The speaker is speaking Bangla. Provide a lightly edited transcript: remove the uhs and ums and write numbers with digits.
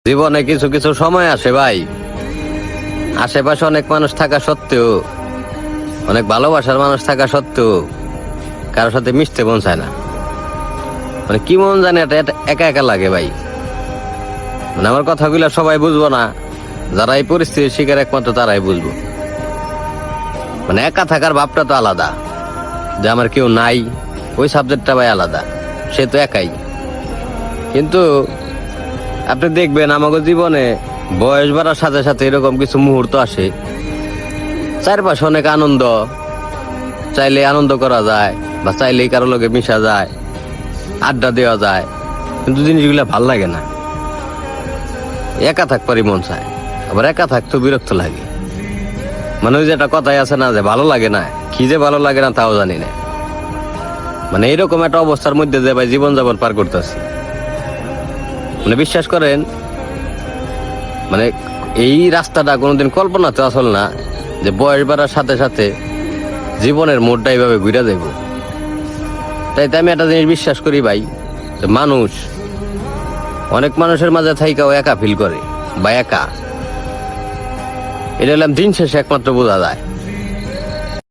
জীবনে কিছু কিছু সময় আসে ভাই, আশেপাশে অনেক মানুষ থাকা সত্ত্বেও, অনেক ভালোবাসার মানুষ থাকা সত্ত্বেও কারোর সাথে মিশতে মন চায় না। মানে কি মন জানে এটা একা একা লাগে ভাই। মানে আমার কথাগুলো সবাই বুঝবো না, যারা এই পরিস্থিতির শিকার একমাত্র তারাই বুঝবো। মানে একা থাকার ভাবটা তো আলাদা, যে আমার কেউ নাই ওই সাবজেক্টটা ভাই আলাদা, সে তো একাই। কিন্তু আপনি দেখবেন আমাদের জীবনে বয়স বাড়ার সাথে সাথে এরকম কিছু মুহূর্ত আসে, চারপাশে অনেক আনন্দ, চাইলে আনন্দ করা যায় বা চাইলেই কারো লোকে মিশা যায়, আড্ডা দেওয়া যায়, কিন্তু জিনিসগুলো ভাল লাগে না। একা থাকবারই মন চায়, আবার একা থাকতেও বিরক্ত লাগে। মানে ওই যে একটা কথাই আছে না, যে ভালো লাগে না, কি যে ভালো লাগে না তাও জানি না। মানে এইরকম একটা অবস্থার মধ্যে যে ভাই জীবনযাপন পার করতেছি। মানে বিশ্বাস করেন, মানে এই রাস্তাটা কোনোদিন কল্পনাতে আসল না, যে বয়স বাড়ার সাথে সাথে জীবনের মোড়টা এইভাবে ঘুরে দেব। তাই আমি একটা জিনিস বিশ্বাস করি ভাই, যে মানুষ অনেক মানুষের মাঝে থাইকাও একা ফিল করে বা একা, এটা হলাম দিন শেষে একমাত্র বোঝা যায়।